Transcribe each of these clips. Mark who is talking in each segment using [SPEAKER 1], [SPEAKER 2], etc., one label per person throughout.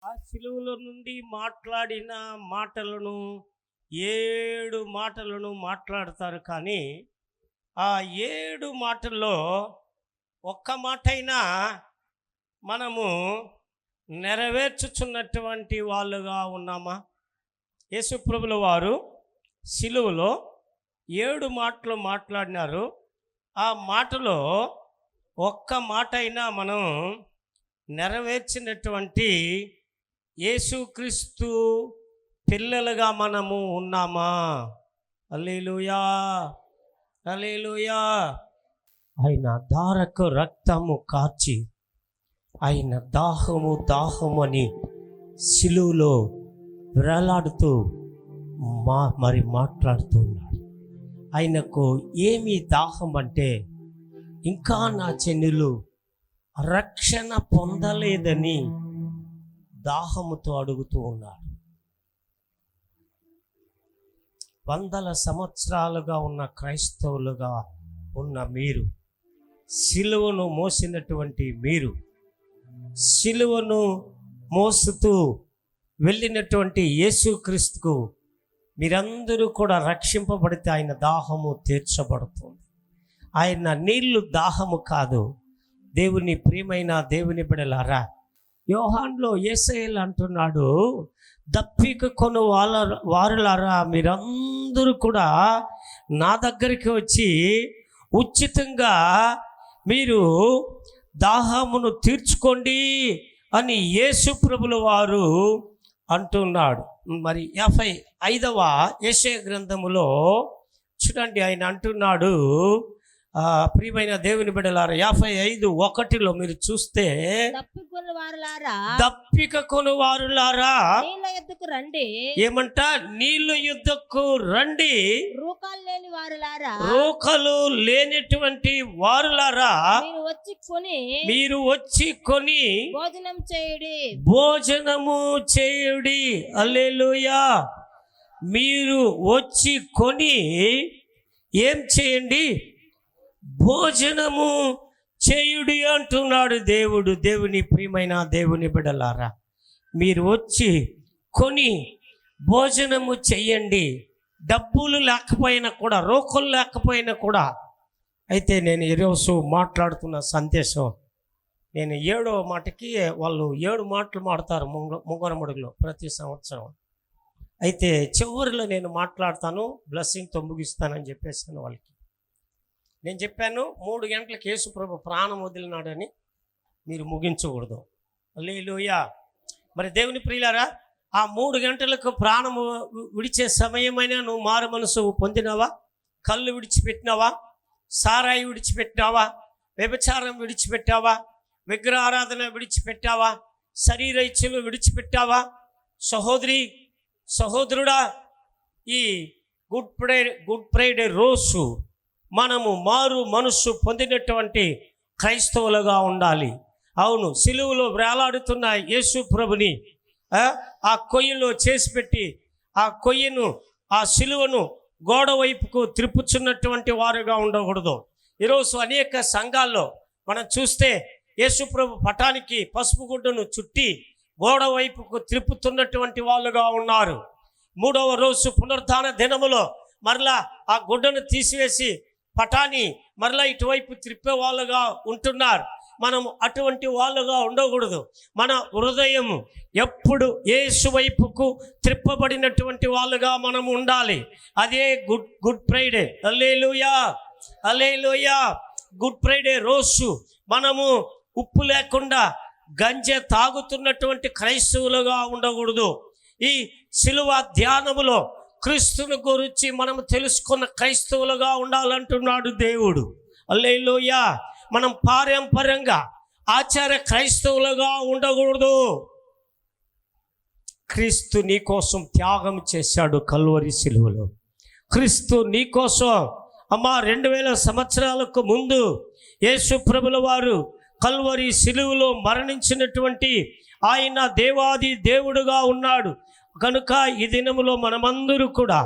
[SPEAKER 1] ఆ శిలువలో నుండి మాట్లాడిన మాటలను 7 మాటలను మాట్లాడతారు. కానీ ఆ 7 మాటల్లో ఒక్క మాటైనా మనము నెరవేర్చుచున్నటువంటి వాళ్ళుగా ఉన్నామా? యేసుప్రభుల వారు శిలువలో 7 మాటలు మాట్లాడినారు. ఆ మాటలో ఒక్క మాట అయినా మనం నెరవేర్చినటువంటి యేసుక్రీస్తు పిల్లలుగా మనము ఉన్నామా? హల్లెలూయా, హల్లెలూయా. ఆయన ధారకు రక్తము కార్చి ఆయన దాహము అని శిలువలో వేలాడుతూ మరి మాట్లాడుతున్నాడు. ఆయనకు ఏమి దాహం అంటే, ఇంకా నా చెన్నులు రక్షణ పొందలేదని దాహముతో అడుగుతూ ఉన్నాడు. వందల సంవత్సరాలుగా ఉన్న క్రైస్తవులుగా ఉన్న మీరు, సిలువను మోసినటువంటి మీరు, సిలువను మోసుతూ వెళ్ళినటువంటి యేసుక్రీస్తుకు మీరందరూ కూడా రక్షింపబడితే ఆయన దాహము తీర్చబడుతుంది. ఆయన నీళ్లు దాహము కాదు. దేవుని ప్రియమైన దేవుని బిడ్డలారా, యోహానులో యేసయ్య అంటున్నాడు, దప్పిక కొను వారులారా మీరందరూ కూడా నా దగ్గరికి వచ్చి ఉచితంగా మీరు దాహమును తీర్చుకోండి అని యేసు ప్రభుల వారు అంటున్నాడు. మరి 55వ యెషయా గ్రంథములో చూడండి, ఆయన అంటున్నాడు, ప్రియమైన దేవుని బిడ్డలారా, 55:1 మీరు చూస్తే, దప్పిక కొను వారులారా
[SPEAKER 2] నీళ్ళ యుద్ధకు రండి.
[SPEAKER 1] ఏమంట? నీళ్లు యుద్ధకు రండి.
[SPEAKER 2] రూకాలు లేని వారులారా,
[SPEAKER 1] రూకలు లేనటువంటి వారులారా మీరు వచ్చి కొని
[SPEAKER 2] భోజనం చేయుడి.
[SPEAKER 1] భోజనము చేయుడి. హల్లెలూయా. మీరు వచ్చి కొని ఏం చేయండి? భోజనము చేయుడి అంటున్నాడు దేవుడు. దేవుని ప్రియమైన దేవుని బిడ్డలారా, మీరు వచ్చి కొని భోజనము చెయ్యండి. డబ్బులు లేకపోయినా కూడా, రోకలు లేకపోయినా కూడా. అయితే నేను ఈరోజు మాట్లాడుతున్న సందేశం, నేను 7వ మాటకి వాళ్ళు 7 మాటలు మాడతారు ముంగరముడుగులో ప్రతి సంవత్సరం. అయితే చివరిలో నేను మాట్లాడతాను, బ్లెస్సింగ్తో ముగిస్తానని చెప్పేసాను వాళ్ళకి. నేను చెప్పాను 3 గంటలకు యేసు ప్రభు ప్రాణం వదిలినాడని మీరు ముగించకూడదు. హల్లెలూయా. మరి దేవుని ప్రియులారా, ఆ 3 గంటలకు ప్రాణము విడిచే సమయమైనా నువ్వు మారు మనసు పొందినావా? కళ్ళు విడిచిపెట్టినావా? సారాయి విడిచిపెట్టినావా? వ్యభిచారం విడిచిపెట్టావా? విగ్రహారాధన విడిచిపెట్టావా? శరీర ఇచ్చలు విడిచిపెట్టావా? సహోదరి, సహోదరుడా, ఈ గుడ్ ఫ్రైడే రోజు మనము మారు మనస్సు పొందినటువంటి క్రైస్తవులుగా ఉండాలి. అవును, సిలువలో వేలాడుతున్న యేసు ప్రభుని ఆ కొయ్యలో చేసి పెట్టి ఆ కొయ్యను, ఆ సిలువను గోడ వైపుకు త్రిప్పుచున్నటువంటి వారుగా ఉండకూడదు. ఈరోజు అనేక సంఘాల్లో మనం చూస్తే యేసు ప్రభు పటానికి పసుపు గుడ్డను చుట్టి గోడ వైపుకు త్రిప్పుతున్నటువంటి వాళ్ళుగా ఉన్నారు. 3వ రోజు పునరుద్ధాన దినములో మరలా ఆ గుడ్డను తీసివేసి పటాన్ని మరలా ఇటువైపు త్రిప్పే వాళ్ళుగా ఉంటున్నారు. మనం అటువంటి వాళ్ళుగా ఉండకూడదు. మన హృదయం ఎప్పుడు యేసు వైపుకు త్రిప్పబడినటువంటి వాళ్ళుగా మనం ఉండాలి. అదే గుడ్ ఫ్రైడే. హల్లెలూయా, హల్లెలూయా. గుడ్ ఫ్రైడే రోజు మనము ఉప్పు లేకుండా గంజె తాగుతున్నటువంటి క్రైస్తవులుగా ఉండకూడదు. ఈ శిలువ ధ్యానములో క్రీస్తుని గురించి మనం తెలుసుకున్న క్రైస్తవులుగా ఉండాలంటున్నాడు దేవుడు. హల్లెలూయా. మనం పారంపర్యంగా ఆచార క్రైస్తవులుగా ఉండకూడదు. క్రీస్తు నీ కోసం త్యాగం చేశాడు కల్వరి శిలువలో. క్రీస్తు నీ కోసం 2000 సంవత్సరాలకు ముందు యేసు ప్రభుల వారు కల్వరి శిలువలో మరణించినటువంటి ఆయన దేవాది దేవుడుగా ఉన్నాడు. కనుక ఈ దినములో మనమందరూ కూడా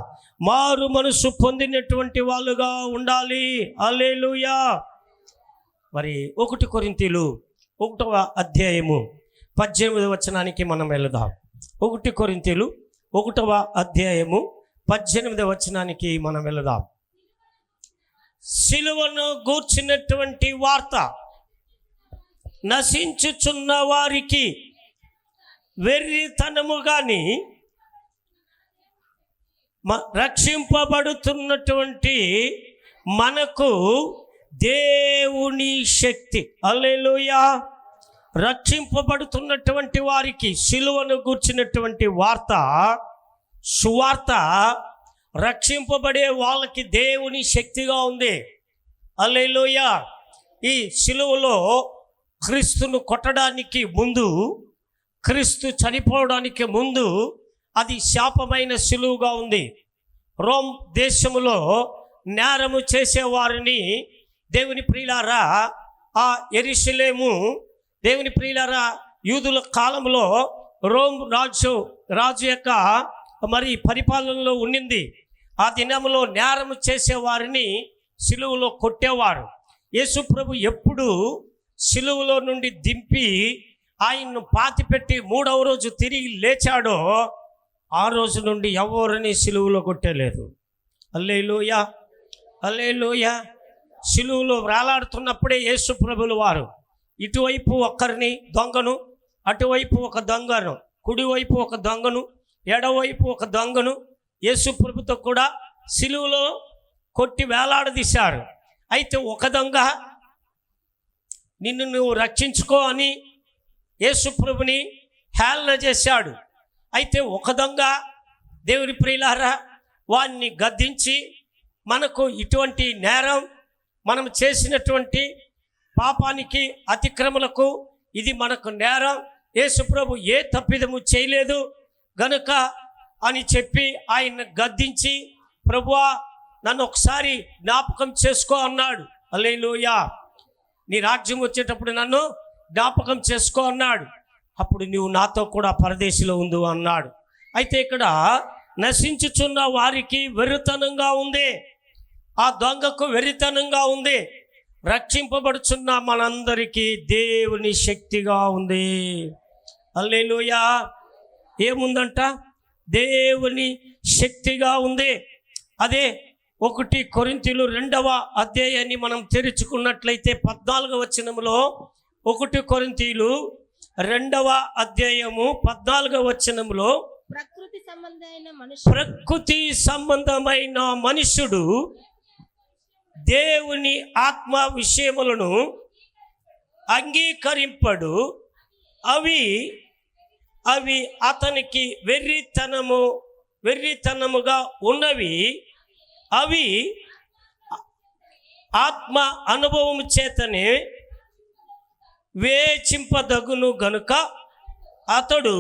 [SPEAKER 1] మారు మనసు పొందినటువంటి వాళ్ళుగా ఉండాలి. హల్లెలూయా. మరి 1 కొరింథీయులు 1వ అధ్యాయము 18వ వచనానికి మనం వెళదాం. 1 కొరింథీయులు 1వ అధ్యాయము 18వ వచనానికి మనం వెళదాం. సిలువను గూర్చినటువంటి వార్త నశించుచున్న వారికి వెర్రితనము గాని, రక్షింపబడుతున్నటువంటి మనకు దేవుని శక్తి. హల్లెలూయా. రక్షింపబడుతున్నటువంటి వారికి సిలువను గూర్చినటువంటి వార్త, సువార్త రక్షింపబడే వాళ్ళకి దేవుని శక్తిగా ఉంది. హల్లెలూయా. ఈ సిలువలో క్రీస్తును కొట్టడానికి ముందు, క్రీస్తు చనిపోవడానికి ముందు అది శాపమైన సిలువగా ఉంది. రోమ్ దేశములో నేరము చేసేవారిని దేవుని ప్రియులారా, ఆ యెరూషలేము దేవుని ప్రియులారా, యూదుల కాలంలో రోమ్ రాజు యొక్క మరి పరిపాలనలో ఉండింది. ఆ దినంలో నేరము చేసేవారిని సిలువలో కొట్టేవారు. యేసు ప్రభు ఎప్పుడు సిలువలో నుండి దింపి ఆయన్ను పాతిపెట్టి 3వ రోజు తిరిగి లేచాడో ఆ రోజు నుండి ఎవరిని సిలువలో కొట్టలేదు. హల్లెలూయా, హల్లెలూయా. సిలువలో వేలాడుతున్నప్పుడే యేసు ప్రభుల వారు ఇటువైపు ఒక్కరిని దొంగను, అటువైపు ఒక దొంగను, కుడివైపు ఒక దొంగను, ఎడవైపు ఒక దొంగను యేసు ప్రభుతో కూడా సిలువలో కొట్టి వేలాడదీశారు. అయితే ఒక దొంగ నిన్ను నువ్వు రక్షించుకో అని యేసు ప్రభుని హేళన చేశాడు. అయితే ఒక దొంగ దేవుని ప్రియులారా వారిని గద్దించి, మనకు ఇటువంటి నేరం, మనం చేసినటువంటి పాపానికి, అతిక్రమలకు ఇది మనకు నేరం, యేసు ప్రభు ఏ తప్పిదము చేయలేదు గనుక అని చెప్పి ఆయన గద్దించి, ప్రభువా నన్ను ఒకసారి జ్ఞాపకం చేసుకో అన్నాడు. హల్లెలూయా. నీ రాజ్యం వచ్చేటప్పుడు నన్ను జ్ఞాపకం చేసుకో అన్నాడు. అప్పుడు నీవు నాతో కూడా పరదేశిలో ఉండు అన్నాడు. అయితే ఇక్కడ నశించుచున్న వారికి వెర్రితనంగా ఉంది, ఆ దొంగకు వెర్రితనంగా ఉంది. రక్షింపబడుచున్న మనందరికీ దేవుని శక్తిగా ఉంది. హల్లెలూయా. ఏముందంట? దేవుని శక్తిగా ఉంది. అదే 1 కొరింథీయులు 2వ అధ్యాయాన్ని మనం తెరుచుకున్నట్లయితే 14వ వచనంలో, 1 కొరింథీయులు 2వ అధ్యాయము 14వ వచనంలో,
[SPEAKER 2] ప్రకృతి సంబంధమైన మనుషుడు
[SPEAKER 1] దేవుని ఆత్మ విషయములను అంగీకరింపడు, అవి అతనికి వెర్రితనముగా ఉన్నవి, అవి ఆత్మ అనుభవం చేతనే వేచింపదగును గనుక అతడు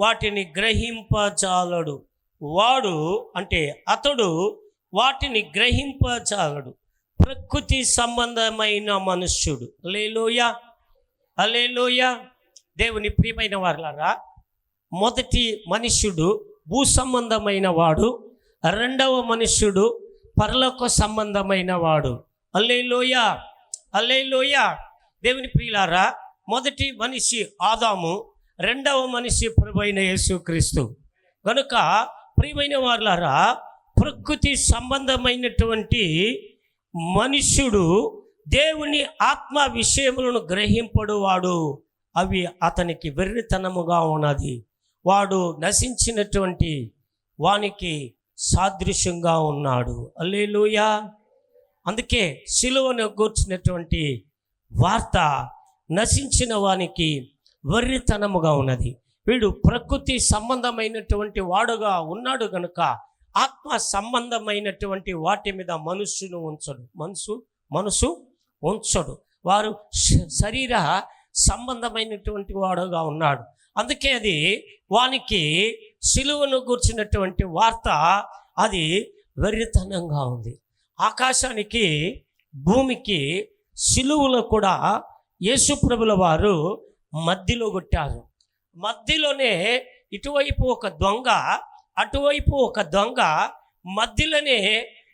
[SPEAKER 1] వాటిని గ్రహింపజాలడు. అతడు వాటిని గ్రహింపజాలడు. ప్రకృతి సంబంధమైన మనుష్యుడు. హల్లెలూయా, హల్లెలూయా. దేవుని ప్రియమైన వారలారా, మొదటి మనుష్యుడు భూ సంబంధమైన వాడు, 2వ మనుష్యుడు పరలోక సంబంధమైన వాడు. హల్లెలూయా, హల్లెలూయా. దేవుని ప్రియులారా, మొదటి మనిషి ఆదాము, 2వ మనిషి ప్రభువైన యేసుక్రీస్తు. కనుక ప్రియమైన వారలారా, ప్రకృతి సంబంధమైనటువంటి మనుష్యుడు దేవుని ఆత్మ విషయములను గ్రహింపడు వాడు, అవి అతనికి వెర్రితనముగా ఉన్నది. వాడు నశించినటువంటి వానికి సాదృశ్యంగా ఉన్నాడు. హల్లెలూయా. అందుకే సిలువను గూర్చినటువంటి వార్త నశించిన వానికి వెర్రితనముగా ఉన్నది. వీడు ప్రకృతి సంబంధమైనటువంటి వాడుగా ఉన్నాడు గనుక ఆత్మ సంబంధమైనటువంటి వాటి మీద మనస్సును ఉంచడు, మనసు ఉంచడు. వారు శరీర సంబంధమైనటువంటి వాడుగా ఉన్నాడు. అందుకే అది వానికి సిలువను గూర్చినటువంటి వార్త అది వెర్రితనంగా ఉంది. ఆకాశానికి భూమికి సిలువలో కూడా యేసు ప్రభుల వారు మధ్యలో కొట్టారు. మధ్యలోనే ఇటువైపు ఒక దొంగ, అటువైపు ఒక దొంగ, మధ్యలోనే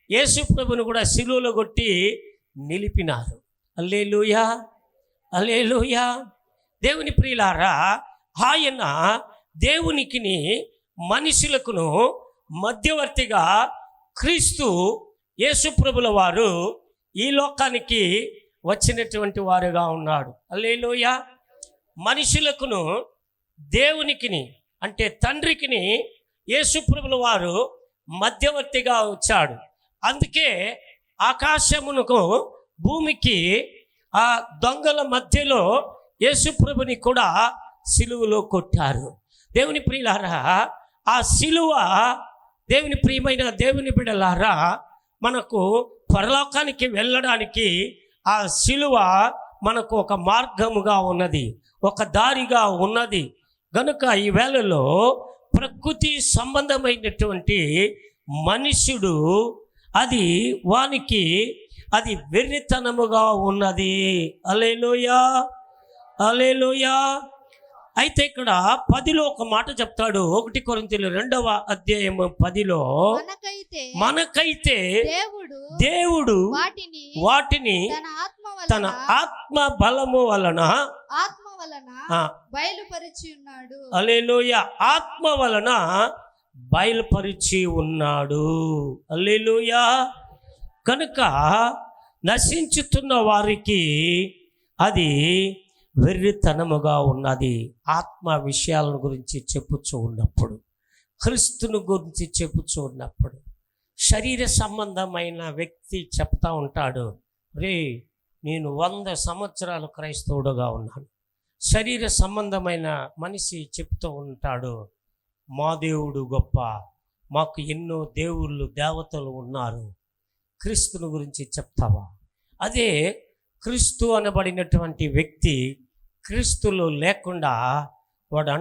[SPEAKER 1] యేసు ప్రభుని కూడా సిలువలో కొట్టి నిలిపినారు. హల్లెలూయా, హల్లెలూయా. దేవుని ప్రియులారా, ఆయన దేవునికిని మనుషులకును మధ్యవర్తిగా క్రీస్తు యేసుప్రభుల వారు ఈ లోకానికి వచ్చినటువంటి వారుగా ఉన్నాడు. హల్లెలూయా. మనుషులకును దేవునికిని అంటే తండ్రికిని యేసుప్రభుల వారు మధ్యవర్తిగా వచ్చాడు. అందుకే ఆకాశమునకు భూమికి ఆ దొంగల మధ్యలో యేసుప్రభుని కూడా సిలువలో కొట్టారు. దేవుని ప్రియులారా, ఆ సిలువ దేవుని ప్రియమైన దేవుని బిడ్డలారా, మనకు పరలోకానికి వెళ్ళడానికి ఆ సిలువ మనకు ఒక మార్గముగా ఉన్నది, ఒక దారిగా ఉన్నది. గనుక ఈ వేళలో ప్రకృతి సంబంధమైనటువంటి మనుష్యుడు అది వానికి అది వెర్రితనముగా ఉన్నది. హల్లెలూయా, హల్లెలూయా. అయితే ఇక్కడ 10లో ఒక మాట చెప్తాడు. 1 కొరింథీయులు 2వ అధ్యాయము 10లో మనకైతే దేవుడు వాటిని తన ఆత్మ బలము వలన
[SPEAKER 3] బయలుపరిచి ఉన్నాడు.
[SPEAKER 1] హల్లెలూయా. ఆత్మ వలన బయలుపరిచి ఉన్నాడు. హల్లెలూయా. కనుక నశించుతున్న వారికి అది వెర్రితనముగా ఉన్నది. ఆత్మ విషయాలను గురించి చెప్పుచూ ఉన్నప్పుడు, క్రీస్తుని గురించి చెప్పుచూ ఉన్నప్పుడు, శరీర సంబంధమైన వ్యక్తి చెప్తా ఉంటాడు, రే నేను 100 సంవత్సరాలు క్రైస్తవుడుగా ఉన్నాను. శరీర సంబంధమైన మనిషి చెప్తూ ఉంటాడు, మా దేవుడు గొప్ప, మాకు ఎన్నో దేవుళ్ళు దేవతలు ఉన్నారు. క్రీస్తుని గురించి చెప్తావా? అదే క్రీస్తు అనబడినటువంటి వ్యక్తి క్రీస్తులో లేకుండా వాడు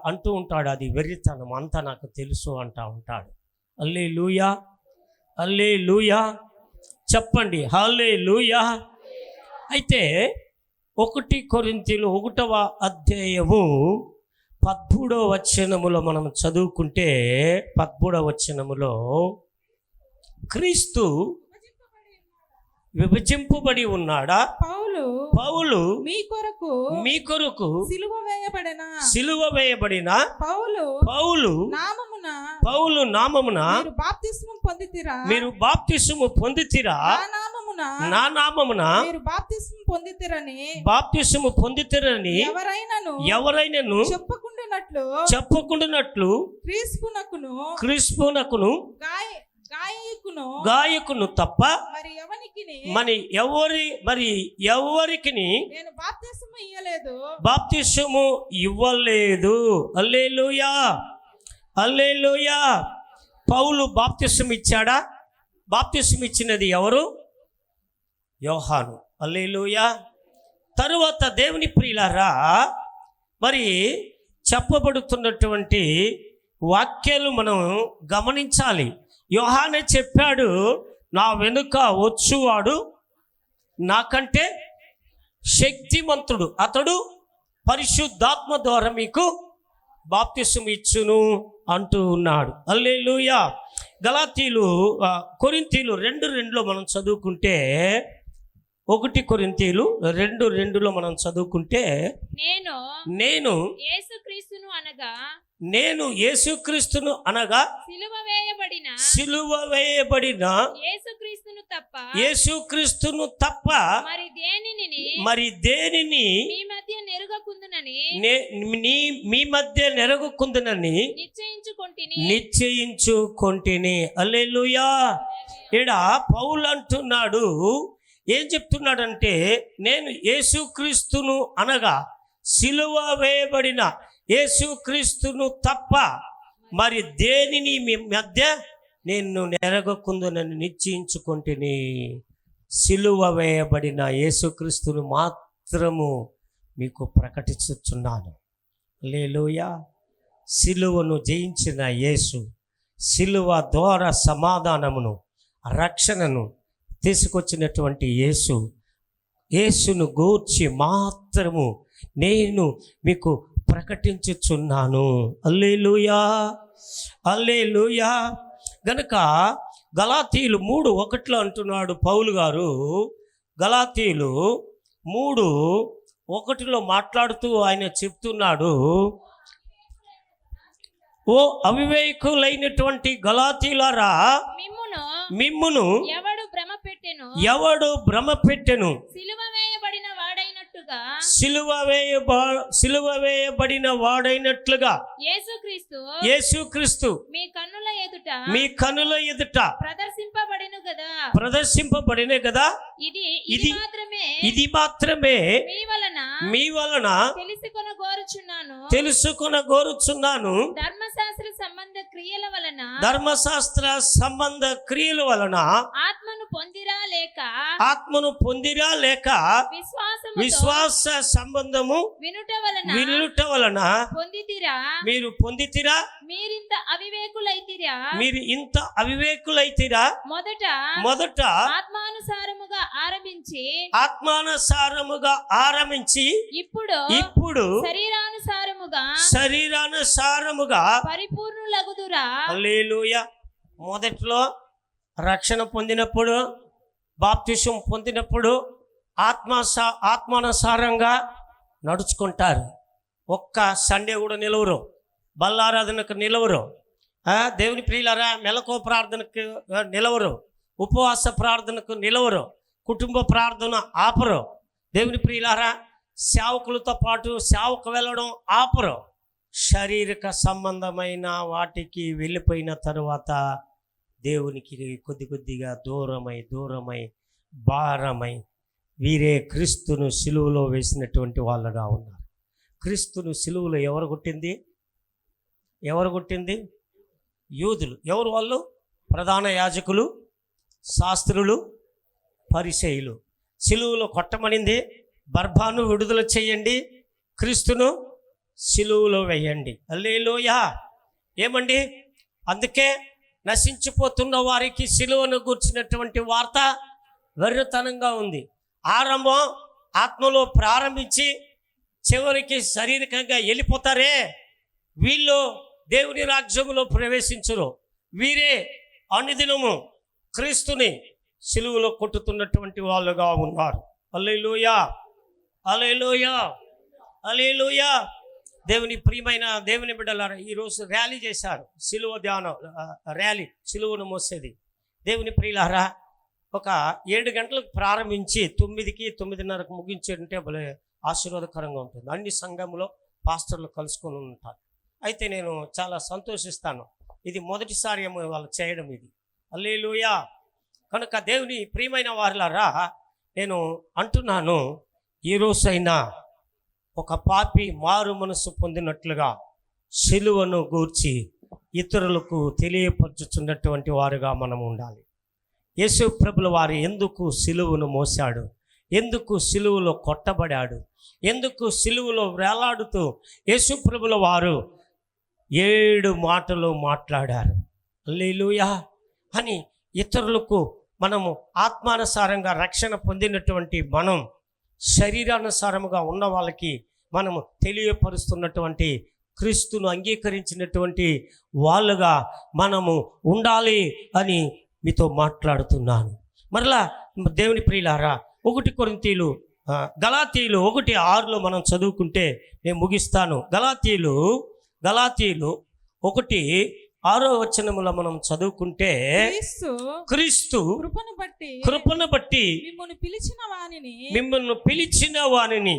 [SPEAKER 1] అంటూ ఉంటాడు, అది వెర్రితనం, అంతా నాకు తెలుసు అంటూ ఉంటాడు. హల్లెలూయా, హల్లెలూయా. చెప్పండి హల్లెలూయా. అయితే 1 కొరింథీయులు 1వ అధ్యాయము 13వ వచనములో మనం చదువుకుంటే, 13వ వచనములో క్రీస్తు విభజింపబడి ఉన్నాడా? పౌలు మీ కొరకు సిలువ వేయబడిన పౌలు నామమున మీరు బాప్తిస్మము పొందితిరా? నా నామమున బాప్తిస్మము పొందితిరని ఎవరైనాను చెప్పకుండానట్లు క్రీస్తునకును గాయకును తప్ప మరి ఎవరికి బాప్తిస్మము ఇవ్వలేదు. హల్లెలూయా, హల్లెలూయా. పౌలు బాప్తిస్మం ఇచ్చాడా? బాప్తిస్మం ఇచ్చినది ఎవరు? యోహాను. హల్లెలూయా. తరువాత దేవుని ప్రియులారా, మరి చెప్పబడుతున్నటువంటి వాక్యాలు మనం గమనించాలి. యోహానే చెప్పాడు, నా వెనుక వచ్చువాడు నాకంటే శక్తిమంతుడు, అతడు పరిశుద్ధాత్మ ద్వారా మీకు బాప్తిస్మం ఇచ్చును అంటూ ఉన్నాడు. హల్లెలూయా. కొరింథీయులు 2:2లో మనం చదువుకుంటే, 1 కొరింథీయులు 2:2లో మనం చదువుకుంటే, నేను యేసుక్రీస్తును అనగా సిలువ వేయబడిన యేసుక్రీస్తును తప్ప మరి దేనిని మీ మధ్య నెరగకుందునని నిశ్చయించుకొంటిని. హల్లెలూయా. ఈడ పౌలు అంటున్నాడు, ఏం చెప్తున్నాడంటే, నేను యేసుక్రీస్తును అనగా సిలువ వేయబడిన యేసుక్రీస్తును తప్ప మరి దేనిని మీ మధ్య నేను నెరగకుందునని నిశ్చయించుకొంటిని. సిలువ వేయబడిన యేసుక్రీస్తును మాత్రము మీకు ప్రకటించుచున్నాను. హల్లెలూయా. సిలువను జయించిన యేసు, సిలువ ద్వారా సమాధానమును రక్షణను తీసుకొచ్చినటువంటి యేసును గూర్చి మాత్రము నేను మీకు ప్రకటించుచున్నాను. హల్లెలూయా, హల్లెలూయా. గనుక గలాతీయులు 3:1 అంటున్నాడు పౌలు గారు. గలాతీయులు 3 1లో మాట్లాడుతూ ఆయన చెప్తున్నాడు, ఓ అవివేకులైనటువంటి గలాతీయులారా, మిమ్మును ఎవడు భ్రమ పెట్టెను? సిలువ వేయబడిన వాడైనట్లుగా యేసుక్రీస్తు మీ కన్నుల ఎదుట ప్రదర్శింపబడిన కదా. ఇది మాత్రమే మీ వలన తెలుసుకొనగోరుచున్నాను. ధర్మశాస్త్ర సంబంధ క్రియల వలన ఆత్మను పొందిరా లేక విశ్వాస సంబంధము వినుట వలన మీరు పొందితిరా. మీరు ఇంత అవివేకులైతిరా. మొదట ఆత్మానుసారముగా ఆరంభించి ఇప్పుడు శరీరానుసారముగా
[SPEAKER 2] పరిపూర్ణులగుదురా.
[SPEAKER 1] హల్లెలూయా. మొదట్లో రక్షణ పొందినప్పుడు, బాప్తిసం పొందినప్పుడు ఆత్మానుసారంగా నడుచుకుంటారు. ఒక్క సండే కూడా నిలవరు, బల్లారాధనకు నిలవరు, దేవుని ప్రియులారా మెలకువ ప్రార్థనకు నిలవరు, ఉపవాస ప్రార్థనకు నిలవరు, కుటుంబ ప్రార్థన ఆపరు. దేవుని ప్రియులారా సేవకులతో పాటు సేవకు వెళ్ళడం ఆపరు. శారీరక సంబంధమైన వాటికి వెళ్ళిపోయిన తరువాత దేవునికి కొద్దిగా దూరమై భారమై వీరే క్రీస్తును సిలువలో వేసినటువంటి వాళ్ళగా ఉన్నారు. క్రీస్తును సిలువలో ఎవరు కొట్టింది? యూదులు. ఎవరు వాళ్ళు? ప్రధాన యాజకులు, శాస్త్రులు, పరిసయ్యులు. సిలువలో కొట్టమనింది, బర్బాను విడుదల చేయండి, క్రీస్తును సిలువలో వేయండి. హల్లెలూయా. ఏమండి, అందుకే నశించిపోతున్న వారికి సిలువను గూర్చినటువంటి వార్త వెర్రితనంగా ఉంది. ఆరంభం ఆత్మలో ప్రారంభించి చివరికి శారీరకంగా వెళ్ళిపోతారే, వీళ్ళు దేవుని రాజ్యములో ప్రవేశించరు. వీరే అనుదినము క్రీస్తుని సిలువలో కొట్టుతున్నటువంటి వాళ్ళుగా ఉన్నారు. హల్లెలూయా, హల్లెలూయా, హల్లెలూయా. దేవుని ప్రియమైన దేవుని బిడ్డలారా, ఈరోజు ర్యాలీ చేశారు, సిలువ ధ్యానం ర్యాలీ, సిలువను మోసేది. దేవుని ప్రియులారా, ఒక 7 గంటలకు ప్రారంభించి 9కి 9:30కు ముగించేటంటే భలే ఆశీర్వాదకరంగా ఉంటుంది. అన్ని సంఘంలో పాస్టర్లు కలుసుకొని ఉంటారు. అయితే నేను చాలా సంతోషిస్తాను, ఇది మొదటిసారి ఏమో వాళ్ళు చేయడం ఇది. హల్లెలూయా. కనుక దేవుని ప్రియమైన వారిలారా, నేను అంటున్నాను, ఈ రోజైనా ఒక పాపి మారు మనసు పొందినట్లుగా సిలువను గూర్చి ఇతరులకు తెలియపరచుచున్నటువంటి వారుగా మనం ఉండాలి. యేసు ప్రభుల వారు ఎందుకు సిలువను మోశాడు, ఎందుకు సిలువలో కొట్టబడాడు, ఎందుకు సిలువలో వేలాడుతూ యేసు ప్రభుల వారు 7 మాటలు మాట్లాడారు. హల్లెలూయా అని ఇతరులకు మనము ఆత్మానుసారంగా రక్షణ పొందినటువంటి మనం శరీరానుసారముగా ఉన్న వాళ్ళకి మనము తెలియపరుస్తున్నటువంటి క్రీస్తును అంగీకరించినటువంటి వాళ్ళుగా మనము ఉండాలి అని మీతో మాట్లాడుతున్నాను. మరలా దేవుని ప్రియులారా, 1 కొరింథీయులు గలాతీయులు 1:6 మనం చదువుకుంటే నేను ముగిస్తాను. గలాతీయులు 1:6 మనం చదువుకుంటే, క్రీస్తు కృపను బట్టి మిమ్మల్ని పిలిచిన వానిని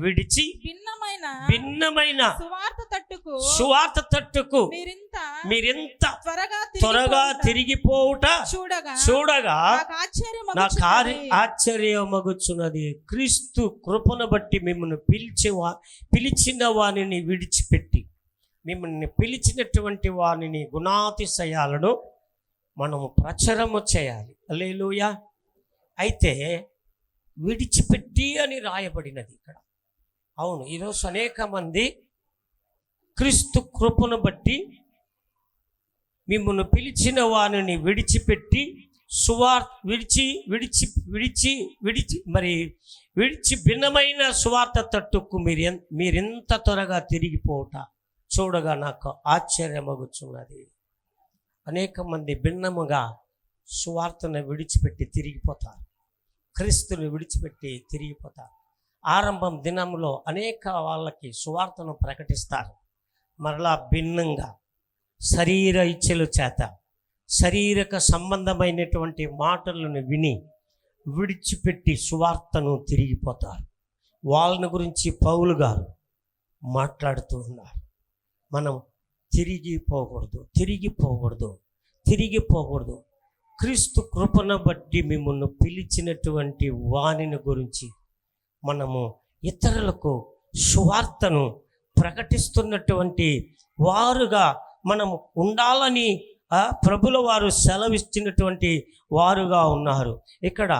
[SPEAKER 1] విడిచి భిన్నమైన సువార్త తట్టుకు మీరింత త్వరగా తిరిగిపోవుట చూడగా నాకు ఆశ్చర్యమగుచున్నది. క్రీస్తు కృపను బట్టి మిమ్మల్ని పిలిచిన వానిని విడిచిపెట్టి మిమ్మల్ని పిలిచినటువంటి వారిని గుణాతిశయాలను మనము ప్రచారము చేయాలి. హల్లెలూయా. అయితే విడిచిపెట్టి అని రాయబడినది ఇక్కడ. అవును, ఈరోజు అనేక మంది క్రీస్తు కృపను బట్టి మిమ్మల్ని పిలిచిన వారిని విడిచిపెట్టి విడిచి భిన్నమైన సువార్త తట్టుకు మీరెంత త్వరగా తిరిగిపోవుట చూడగా నాకు ఆశ్చర్యమగుచున్నది. అనేక మంది భిన్నముగా సువార్తను విడిచిపెట్టి తిరిగిపోతారు, క్రీస్తుని విడిచిపెట్టి తిరిగిపోతారు. ఆరంభం దినంలో అనేక వాళ్ళకి సువార్తను ప్రకటిస్తారు. మరలా భిన్నంగా శరీర ఇచ్ఛల చేత శారీరక సంబంధమైనటువంటి మాటలను విని విడిచిపెట్టి సువార్తను తిరిగిపోతారు. వాళ్ళని గురించి పౌలు గారు మాట్లాడుతూ ఉన్నారు. మనం తిరిగిపోకూడదు. క్రీస్తు కృపను బట్టి మిమ్మల్ని పిలిచినటువంటి వానిని గురించి మనము ఇతరులకు సువార్తను ప్రకటిస్తున్నటువంటి వారుగా మనము ఉండాలని ప్రభుల వారు సెలవిచ్చినటువంటి వారుగా ఉన్నారు. ఇక్కడ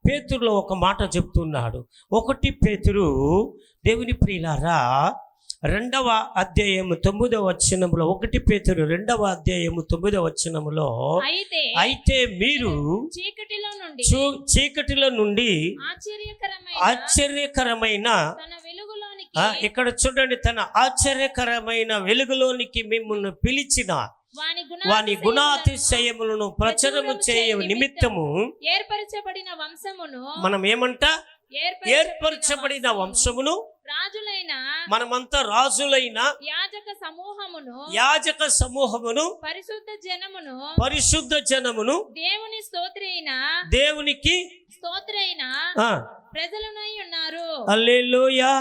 [SPEAKER 1] పేతురులో ఒక మాట చెప్తున్నాడు. 1 పేతురు దేవుని ప్రియులారా 2వ అధ్యాయము 9వ వచనములో, 1 పేతురు 2వ అధ్యాయము 9వ వచనములో, అయితే మీరు చీకటిలో నుండి ఆశ్చర్యకరమైన ఇక్కడ చూడండి, తన ఆశ్చర్యకరమైన వెలుగులోనికి మిమ్మల్ని పిలిచిన వాని గుణాతిశయములను ప్రచురము చేయ నిమిత్తము
[SPEAKER 2] ఏర్పరచబడిన వంశమును,
[SPEAKER 1] మనం ఏమంట ఏర్పరచబడిన వంశమును,
[SPEAKER 2] రాజులైన
[SPEAKER 1] మనమంతా రాజులైన యాజక సమూహమును పరిశుద్ధ జనమును దేవునికి స్తోత్రైన
[SPEAKER 2] ప్రజలనై ఉన్నారు.
[SPEAKER 1] హల్లెలూయా.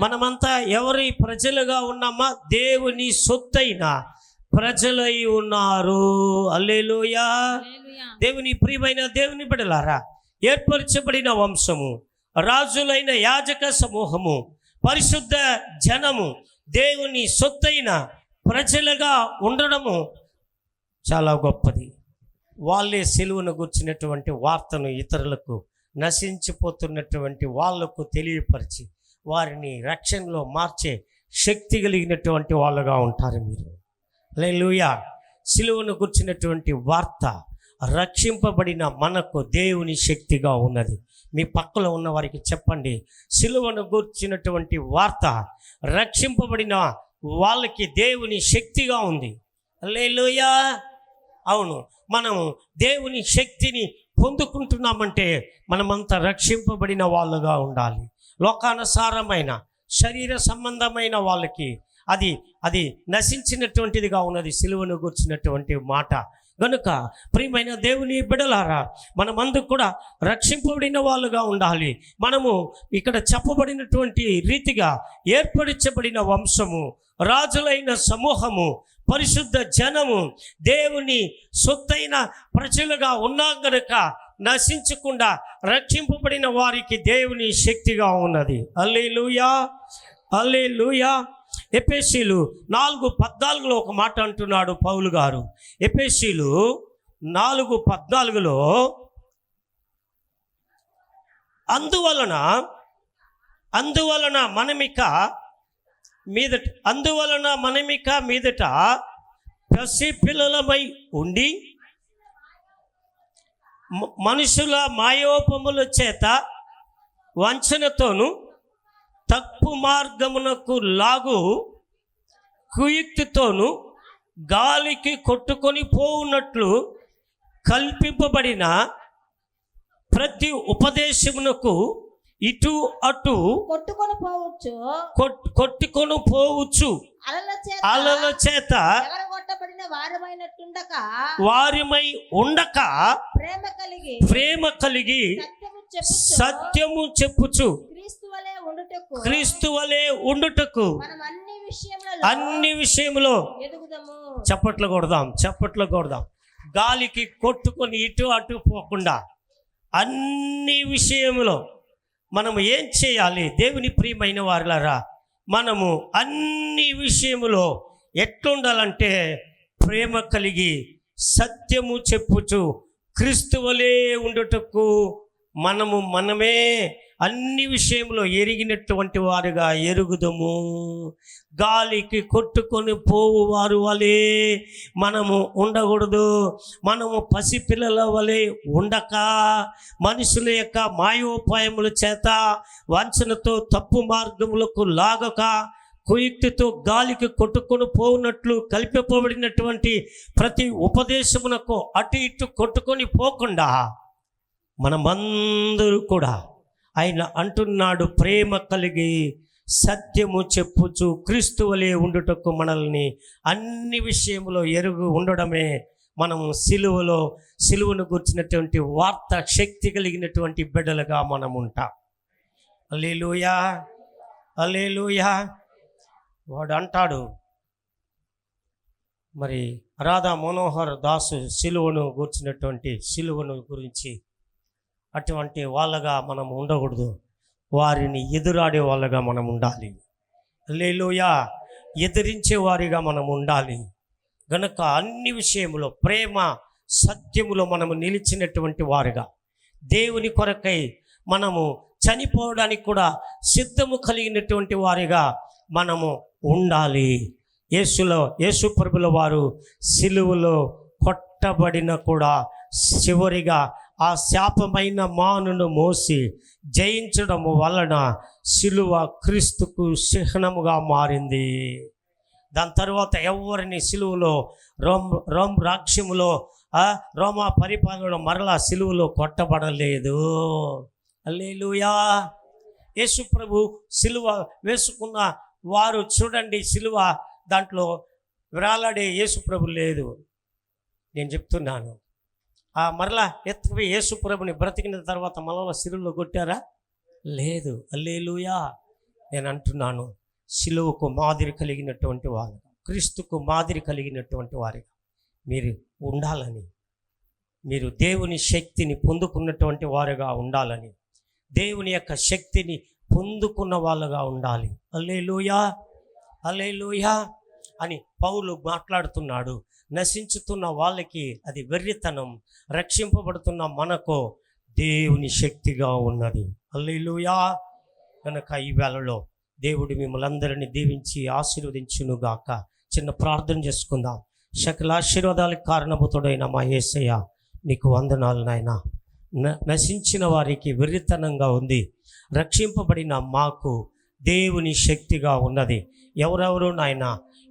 [SPEAKER 1] మనమంతా ఎవరి ప్రజలుగా ఉన్నామా? దేవుని సొత్తైన ప్రజలై ఉన్నారు. హల్లెలూయా. దేవుని ప్రియమైన దేవుని బిడ్డలారా, ఏర్పరచబడిన వంశము, రాజులైన యాజక సమూహము, పరిశుద్ధ జనము, దేవుని సొత్తైన ప్రజలుగా ఉండడము చాలా గొప్పది. వాళ్ళే సిలువను గుర్చినటువంటి వార్తను ఇతరులకు, నశించిపోతున్నటువంటి వాళ్లకు తెలియపరిచి వారిని రక్షణలో మార్చే శక్తి కలిగినటువంటి వాళ్ళుగా ఉంటారు మీరు. హల్లెలూయా. సిలువను గుర్చినటువంటి వార్త రక్షింపబడిన మనకు దేవుని శక్తిగా ఉన్నది. మీ పక్కలో ఉన్న వారికి చెప్పండి, సిలువను గుర్చినటువంటి వార్త రక్షింపబడిన వాళ్ళకి దేవుని శక్తిగా ఉంది. హల్లెలూయా. అవును, మనము దేవుని శక్తిని పొందుకుంటున్నామంటే మనమంతా రక్షింపబడిన వాళ్ళుగా ఉండాలి. లోకానుసారమైన శరీర సంబంధమైన వాళ్ళకి అది నశించినటువంటిదిగా ఉన్నది సిలువను గుర్చినటువంటి మాట. గనుక ప్రియమైన దేవుని బిడ్డలారా, మనమందు కూడా రక్షింపబడిన వాళ్ళుగా ఉండాలి. మనము ఇక్కడ చెప్పబడినటువంటి రీతిగా ఏర్పరచబడిన వంశము, రాజులైన సమూహము, పరిశుద్ధ జనము, దేవుని సొత్తైన ప్రజలుగా ఉన్నాం గనుక నశించకుండా రక్షింపబడిన వారికి దేవుని శక్తిగా ఉన్నది. హల్లెలూయా, హల్లెలూయా. ఎఫెసీయులు 4:14 ఒక మాట అంటున్నాడు పౌలు గారు. ఎఫెసీయులు 4:14 అందువలన మనమిక మీదట పసి పిల్లలమై ఉండి మనుషుల మాయోపముల చేత వంచనతోను తప్పు మార్గమునకు లాగు కుయుక్తితోను గాలికి కొట్టుకొని పోవునట్లు కల్పింపబడిన ప్రతి ఉపదేశమునకు ఇటు అటు కొట్టుకొని పోవచ్చు అలల చేత వారిమై ఉండక ప్రేమ కలిగి సత్యము చెప్పుచు క్రీస్తు వలె ఉండుటకు అన్ని విషయములో చప్పట్లు కొడదాం. గాలికి కొట్టుకొని ఇటు అటు పోకుండా అన్ని విషయములో మనము ఏం చేయాలి? దేవుని ప్రియమైన వారులారా, మనము అన్ని విషయములో ఎట్లుండాలంటే ప్రేమ కలిగి సత్యము చెప్పుచు క్రీస్తు వలె ఉండుటకు మనమే అన్ని విషయంలో ఎరిగినటువంటి వారుగా ఎరుగుదము. గాలికి కొట్టుకొని పోవు వారు వలె మనము ఉండకూడదు. మనము పసిపిల్లల వలె ఉండక, మనుషుల యొక్క మాయోపాయముల చేత వంచనతో తప్పు మార్గములకు లాగక, కుయుక్తితో గాలికి కొట్టుకొని పోవునట్లు కల్పింపబడినటువంటి ప్రతి ఉపదేశమునకు అటు ఇటు కొట్టుకొని పోకుండా మనమందరూ కూడా ఆయన అంటున్నాడు, ప్రేమ కలిగి సత్యము చెప్పుచు క్రీస్తు వలె ఉండుటకు మనల్ని అన్ని విషయములో ఎరుగు ఉండడమే మనం సిలువను గుర్చినటువంటి వార్త శక్తి కలిగినటువంటి బిడ్డలుగా మనం ఉంటాం. హల్లెలూయా, హల్లెలూయా. వాడు అంటాడు, మరి రాధా మనోహర్ దాసు సిలువను గురించి అటువంటి వాళ్ళగా మనం ఉండకూడదు, వారిని ఎదురాడే వాళ్ళగా మనం ఉండాలి. హల్లెలూయా, ఎదిరించే వారిగా మనం ఉండాలి. గనుక అన్ని విషయములో ప్రేమ సత్యములో మనము నిలిచినటువంటి వారుగా, దేవుని కొరకై మనము చనిపోవడానికి కూడా సిద్ధము కలిగినటువంటి వారిగా మనము ఉండాలి. యేసు ప్రభుల వారు సిలువలో కొట్టబడిన కూడా చివరిగా ఆ శాపమైన మానును మోసి జయించడం వలన సిలువ క్రీస్తుకు చిహ్నముగా మారింది. దాని తర్వాత ఎవరిని సిలువలో రోమ్ రాజ్యములో రోమా పరిపాలన మరలా సిలువలో కొట్టబడలేదు. హల్లెలూయా. యేసు ప్రభు సిలువ వేసుకున్న వారు చూడండి, సిలువ దాంట్లో వేలాడే యేసు ప్రభు లేదు. నేను చెప్తున్నాను, మరలా ఎత్తుకుపోయి యేసు ప్రభుని బ్రతికిన తర్వాత మళ్ళా సిలువలో కొట్టారా? లేదు. హల్లెలూయా. నేను అంటున్నాను, సిలువకు మాదిరి కలిగినటువంటి వారుగా, క్రీస్తుకు మాదిరి కలిగినటువంటి వారిగా మీరు ఉండాలని, మీరు దేవుని శక్తిని పొందుకున్నటువంటి వారుగా ఉండాలని, దేవుని యొక్క శక్తిని పొందుకున్న వాళ్ళగా ఉండాలి. హల్లెలూయా, హల్లెలూయా అని పౌలు మాట్లాడుతున్నాడు. నశించుతున్న వాళ్ళకి అది వెర్రితనం, రక్షింపబడుతున్న మనకు దేవుని శక్తిగా ఉన్నది. హల్లెలూయా. కనుక ఈ వేళలో దేవుడు మిమ్మల్ని అందరినీ దీవించి ఆశీర్వదించునుగాక. చిన్న ప్రార్థన చేసుకుందాం. సకల ఆశీర్వాదాలకు కారణభూతుడైన మా యేసయ్య, నీకు వందనాలు నాయన. నశించిన వారికి వెర్రితనంగా ఉంది, రక్షింపబడిన మాకు దేవుని శక్తిగా ఉన్నది. ఎవరెవరు నాయన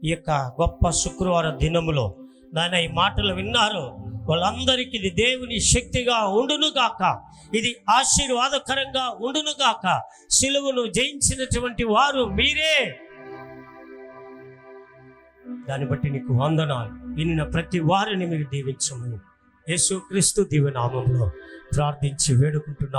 [SPEAKER 1] ఈ యొక్క గొప్ప శుక్రవార దినములో నాయన ఈ మాటలు విన్నారు, వాళ్ళందరికీ ఇది దేవుని శక్తిగా ఉండునుగాక, ఇది ఆశీర్వాదకరంగా ఉండునుగాక. సిలువను జయించినటువంటి వారు మీరే, దాన్ని బట్టి నీకు వందనాలు. వినిన ప్రతి వారిని మీరు దీవించమని యేసుక్రీస్తు దివ్య నామములో ప్రార్థించి వేడుకుంటున్నాను.